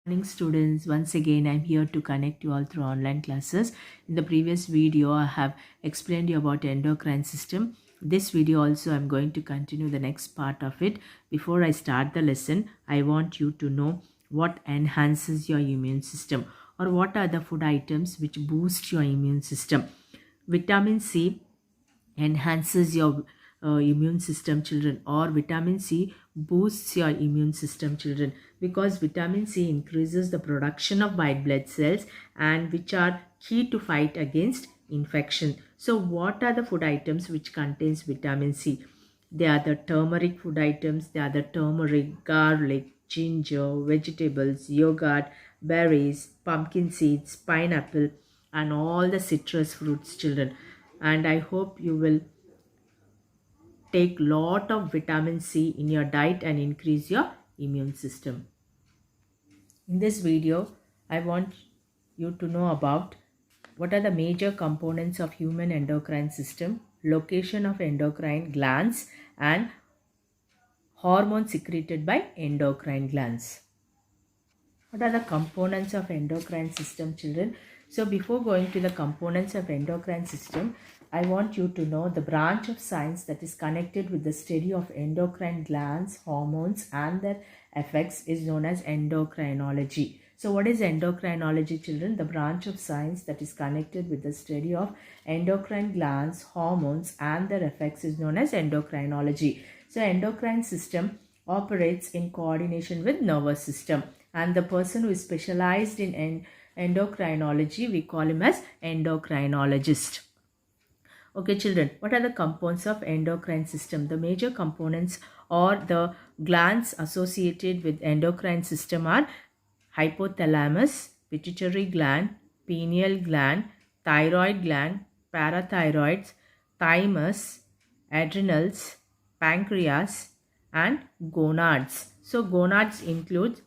Morning students, once again I'm here to connect you all through online classes. In the previous video I have explained you about endocrine system. This video also I'm going to continue the next part of it. Before I start the lesson, I want you to know what enhances your immune system, or what are the food items which boost your immune system. Vitamin C enhances your immune system, children, or vitamin C boosts your immune system, children, because vitamin C increases the production of white blood cells, and which are key to fight against infection. So what are the food items which contains vitamin C? They are the turmeric food items. They are the turmeric, garlic, ginger, vegetables, yogurt, berries, pumpkin seeds, pineapple, and all the citrus fruits, children. And I hope you will take lot of vitamin C in your diet and increase your immune system. In this video, I want you to know about what are the major components of human endocrine system, location of endocrine glands, and hormones secreted by endocrine glands. What are the components of endocrine system, children? So before going to the components of endocrine system, I want you to know the branch of science that is connected with the study of endocrine glands, hormones, and their effects is known as endocrinology. So what is endocrinology, children? The branch of science that is connected with the study of endocrine glands, hormones, and their effects is known as endocrinology. So endocrine system operates in coordination with nervous system, and the person who is specialized in endocrinology, we call him as endocrinologist. Okay, children, what are the components of endocrine system? The major components or the glands associated with endocrine system are hypothalamus, pituitary gland, pineal gland, thyroid gland, parathyroids, thymus, adrenals, pancreas, and gonads. So gonads include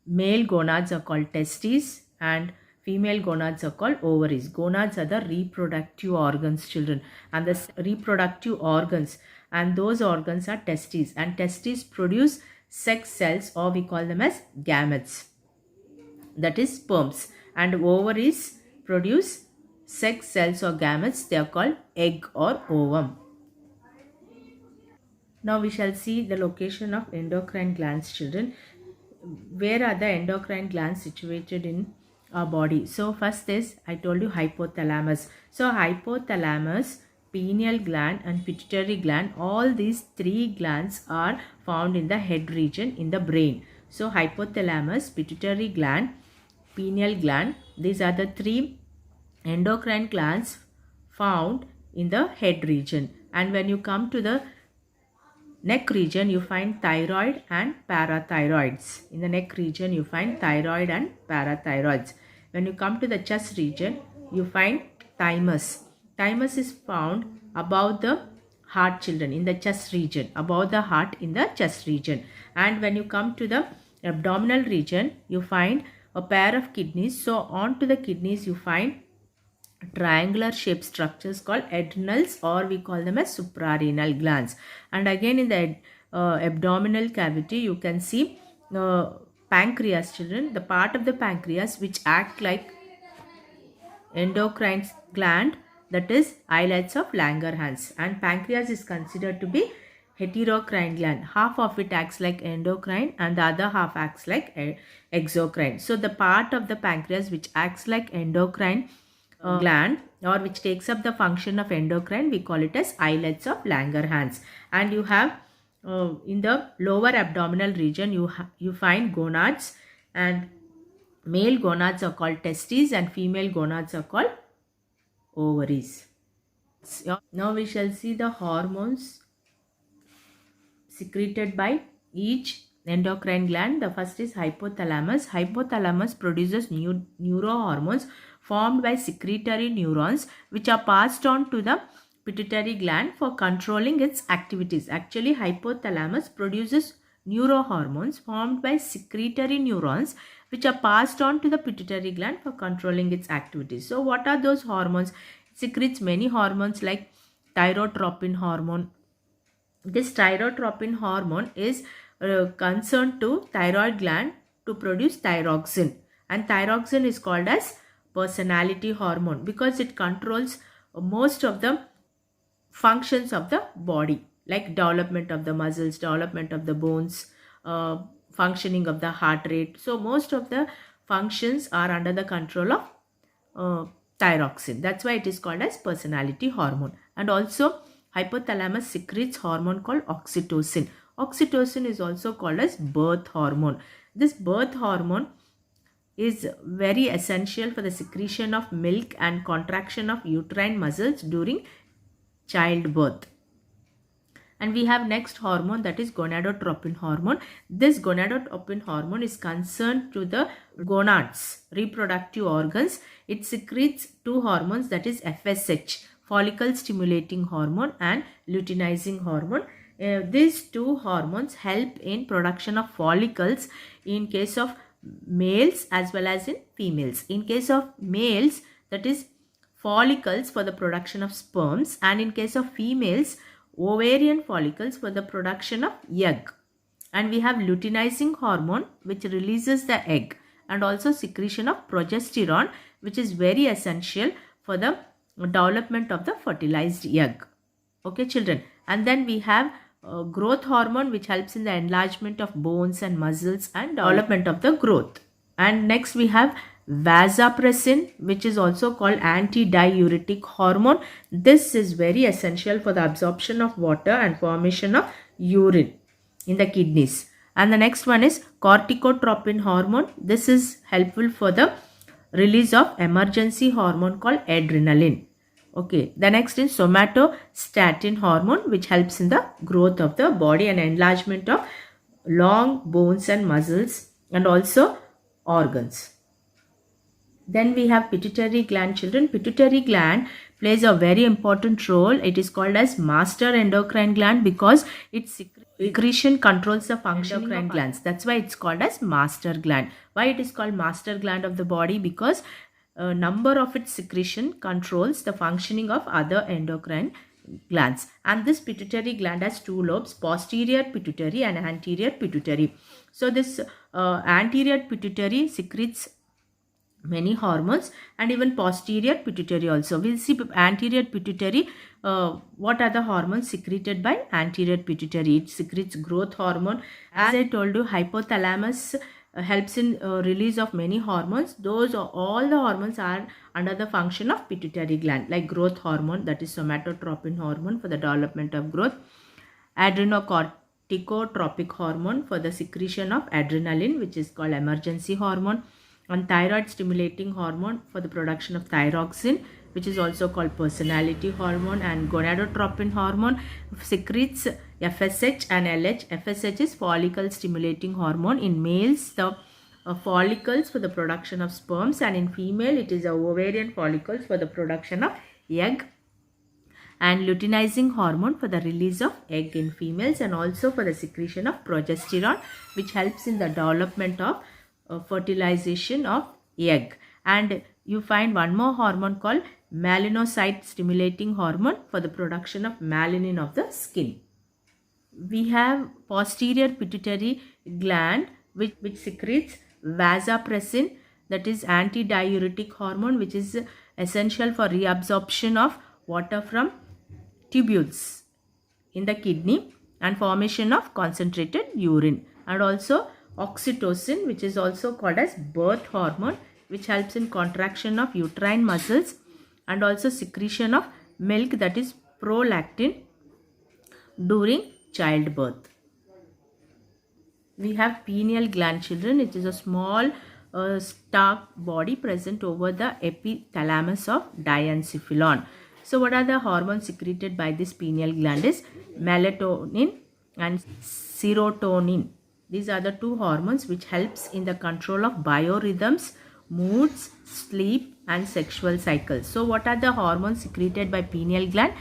male gonads are called testes and female gonads are called ovaries. Gonads are the reproductive organs, children, and the reproductive organs, and those organs are testes, and testes produce sex cells, or we call them as gametes, that is sperms, and ovaries produce sex cells or gametes, they are called egg or ovum. Now we shall see the location of endocrine glands, children. Where are the endocrine glands situated in our body? So first is, I told you, hypothalamus. So hypothalamus, pineal gland, and pituitary gland, all these three glands are found in the head region in the brain. So hypothalamus, pituitary gland, pineal gland, these are the three endocrine glands found in the head region. And when you come to the neck region, you find thyroid and parathyroids. In the neck region, you find thyroid and parathyroids. When you come to the chest region, you find thymus. Thymus is found above the heart, children, in the chest region, above the heart in the chest region. And when you come to the abdominal region, you find a pair of kidneys. So onto the kidneys, you find triangular shaped structures called adrenals, or we call them as suprarenal glands. And again in the abdominal cavity, you can see pancreas, children, the part of the pancreas which act like endocrine gland, that is islets of Langerhans. And pancreas is considered to be heterocrine gland. Half of it acts like endocrine and the other half acts like exocrine. So the part of the pancreas which acts like endocrine gland, or which takes up the function of endocrine, we call it as islets of Langerhans. And you have in the lower abdominal region, you find gonads, and male gonads are called testes and female gonads are called ovaries. So now we shall see the hormones secreted by each endocrine gland. The first is hypothalamus. Hypothalamus produces neurohormones formed by secretory neurons, which are passed on to the pituitary gland for controlling its activities. Actually, hypothalamus produces neurohormones formed by secretory neurons, which are passed on to the pituitary gland for controlling its activities. So what are those hormones? It secretes many hormones like thyrotropin hormone. This thyrotropin hormone is concerned to thyroid gland to produce thyroxine, and thyroxine is called as personality hormone because it controls most of the functions of the body, like development of the muscles, development of the bones, functioning of the heart rate. So most of the functions are under the control of thyroxine. That's why it is called as personality hormone. And also hypothalamus secretes hormone called oxytocin. Oxytocin is also called as birth hormone. This birth hormone is very essential for the secretion of milk and contraction of uterine muscles during childbirth. And we have next hormone, that is gonadotropin hormone. This gonadotropin hormone is concerned to the gonads, reproductive organs. It secretes two hormones, that is FSH, follicle stimulating hormone, and luteinizing hormone. These two hormones help in production of follicles in case of males as well as in females. In case of males, that is follicles for the production of sperms, and in case of females, ovarian follicles for the production of egg. And we have luteinizing hormone, which releases the egg, and also secretion of progesterone, which is very essential for the development of the fertilized egg. Okay, children. And then we have growth hormone, which helps in the enlargement of bones and muscles and development of the growth. And next we have vasopressin, which is also called antidiuretic hormone. This is very essential for the absorption of water and formation of urine in the kidneys. And the next one is corticotropin hormone. This is helpful for the release of emergency hormone called adrenaline. Okay, the next is somatostatin hormone, which helps in the growth of the body and enlargement of long bones and muscles and also organs. Then we have pituitary gland, children. Pituitary gland plays a very important role. It is called as master endocrine gland because its secretion controls the function of endocrine glands. That's why it's called as master gland. Why it is called master gland of the body? Because a number of its secretion controls the functioning of other endocrine glands. And this pituitary gland has two lobes, posterior pituitary and anterior pituitary. So this anterior pituitary secretes many hormones, and even posterior pituitary also. We'll see anterior pituitary, what are the hormones secreted by anterior pituitary. It secretes growth hormone. As I told you, hypothalamus helps in release of many hormones. Those are all the hormones are under the function of pituitary gland, like growth hormone, that is somatotropin hormone for the development of growth, adrenocorticotropic hormone for the secretion of adrenaline, which is called emergency hormone, and thyroid stimulating hormone for the production of thyroxine, which is also called personality hormone, and gonadotropin hormone secretes FSH and LH. FSH is follicle stimulating hormone. In males, the follicles for the production of sperms, and in female it is the ovarian follicles for the production of egg, and luteinizing hormone for the release of egg in females, and also for the secretion of progesterone, which helps in the development of fertilization of egg. And you find one more hormone called melanocyte stimulating hormone for the production of melanin of the skin. We have posterior pituitary gland which secretes vasopressin, that is antidiuretic hormone, which is essential for reabsorption of water from tubules in the kidney and formation of concentrated urine, and also oxytocin, which is also called as birth hormone, which helps in contraction of uterine muscles and also secretion of milk, that is prolactin, during childbirth. We have pineal gland, children. It is a small stalk body present over the epithalamus of diencephalon. So what are the hormones secreted by this pineal gland is melatonin and serotonin. These are the two hormones which helps in the control of biorhythms, moods, sleep and sexual cycles. So what are the hormones secreted by pineal gland?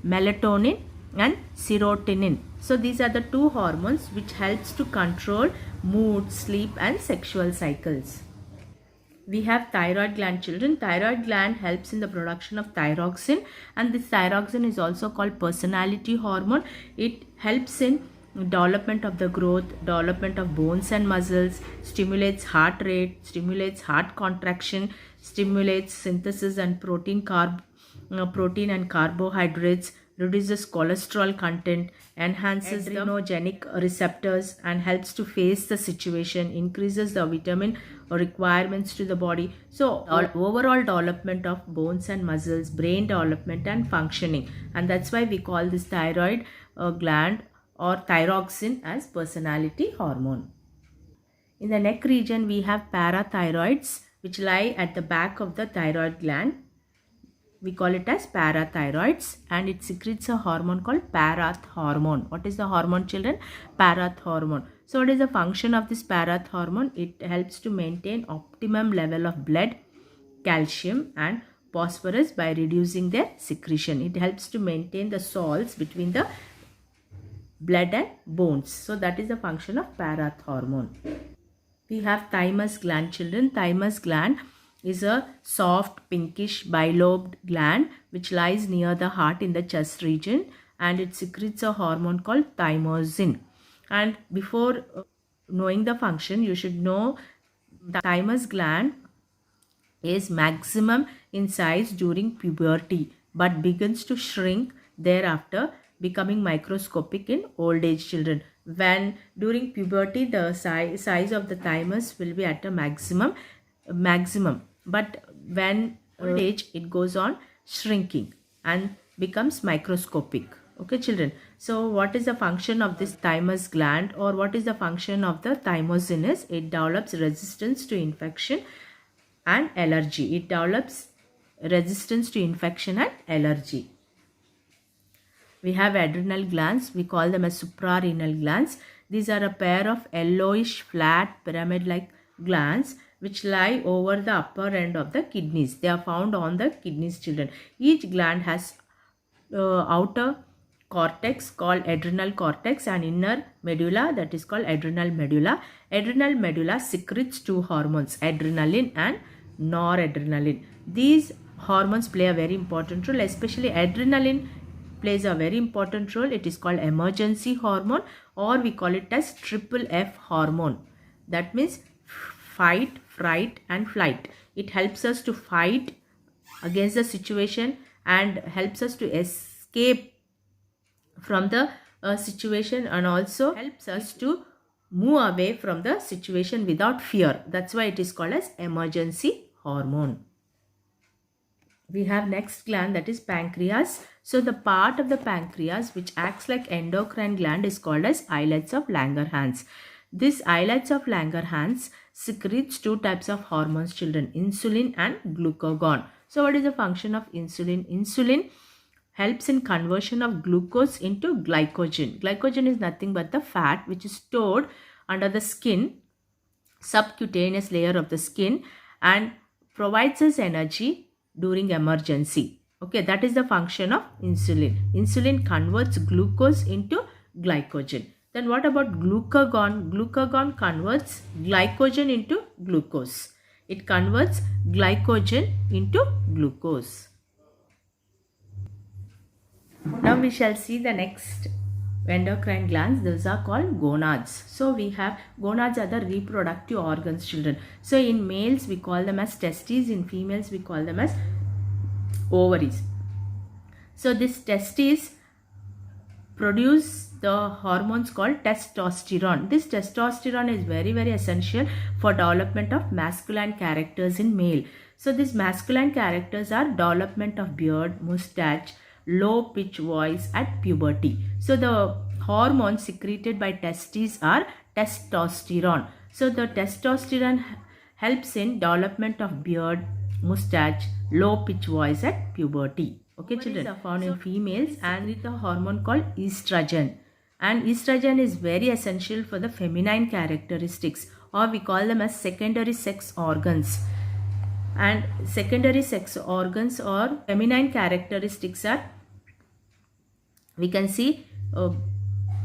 Melatonin and serotonin. So these are the two hormones which helps to control mood, sleep and sexual cycles. We have thyroid gland, children. Thyroid gland helps in the production of thyroxine, and this thyroxine is also called personality hormone. It helps in development of the growth, development of bones and muscles, stimulates heart rate, stimulates heart contraction, stimulates synthesis and protein and carbohydrates, reduces cholesterol content, enhances adrenogenic receptors and helps to face the situation, increases the vitamin requirements to the body. So overall development of bones and muscles, brain development and functioning, and that's why we call this thyroid gland or thyroxine as personality hormone. In the neck region, we have parathyroids which lie at the back of the thyroid gland. We call it as parathyroids, and it secretes a hormone called parath hormone. What is the hormone, children? Parath hormone. So what is the function of this parath hormone? It helps to maintain optimum level of blood, calcium and phosphorus by reducing their secretion. It helps to maintain the salts between the blood and bones. So that is the function of parath hormone. We have thymus gland, children. Thymus gland is a soft pinkish bilobed gland which lies near the heart in the chest region, and it secretes a hormone called thymosin. And before knowing the function, you should know the thymus gland is maximum in size during puberty but begins to shrink thereafter, becoming microscopic in old age children. When during puberty the size of the thymus will be at a maximum, but when old age it goes on shrinking and becomes microscopic. Okay children, so what is the function of this thymus gland, or what is the function of the thymosin? Is it develops resistance to infection and allergy. It develops resistance to infection and allergy. We have adrenal glands. We call them as suprarenal glands. These are a pair of yellowish flat pyramid-like glands which lie over the upper end of the kidneys. They are found on the kidneys, children. Each gland has outer cortex called adrenal cortex and inner medulla, that is called adrenal medulla. Adrenal medulla secretes two hormones, adrenaline and noradrenaline. These hormones play a very important role, especially adrenaline plays a very important role. It is called emergency hormone, or we call it as triple F hormone. That means fight, fright and flight. It helps us to fight against the situation and helps us to escape from the situation, and also helps us to move away from the situation without fear. That's why it is called as emergency hormone. We have next gland, that is pancreas. So the part of the pancreas which acts like endocrine gland is called as islets of Langerhans. This islets of Langerhans secretes two types of hormones, children, insulin and glucagon. So what is the function of insulin? Insulin helps in conversion of glucose into glycogen. Glycogen is nothing but the fat which is stored under the skin, subcutaneous layer of the skin, and provides us energy during emergency. Okay, that is the function of insulin. Insulin converts glucose into glycogen. Then what about glucagon? Glucagon converts glycogen into glucose. It converts glycogen into glucose. Now we shall see the next endocrine glands. Those are called gonads. So we have gonads are the reproductive organs, children. So in males we call them as testes, in females we call them as ovaries. So this testes produce the hormones called testosterone. This testosterone is very essential for development of masculine characters in male. So these masculine characters are development of beard, mustache, low pitch voice at puberty. So the hormones secreted by testes are testosterone. So the testosterone helps in development of beard, mustache, low pitch voice at puberty. Okay children, are found in females and with a hormone called estrogen. And estrogen is very essential for the feminine characteristics, or we call them as secondary sex organs. And secondary sex organs or feminine characteristics are, we can see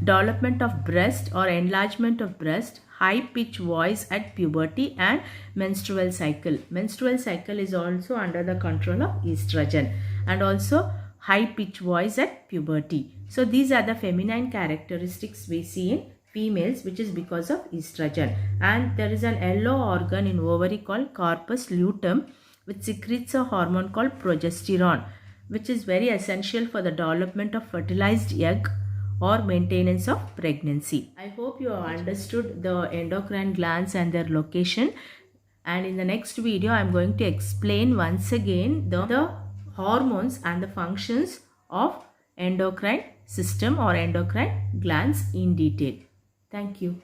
development of breast or enlargement of breast, high pitch voice at puberty, and menstrual cycle. Menstrual cycle is also under the control of estrogen. And also high pitch voice at puberty. So these are the feminine characteristics we see in females, which is because of estrogen. And there is an yellow organ in ovary called corpus luteum, which secretes a hormone called progesterone, which is very essential for the development of fertilized egg or maintenance of pregnancy. I hope you have understood the endocrine glands and their location. And in the next video, I am going to explain once again the hormones and the functions of endocrine system or endocrine glands in detail. Thank you.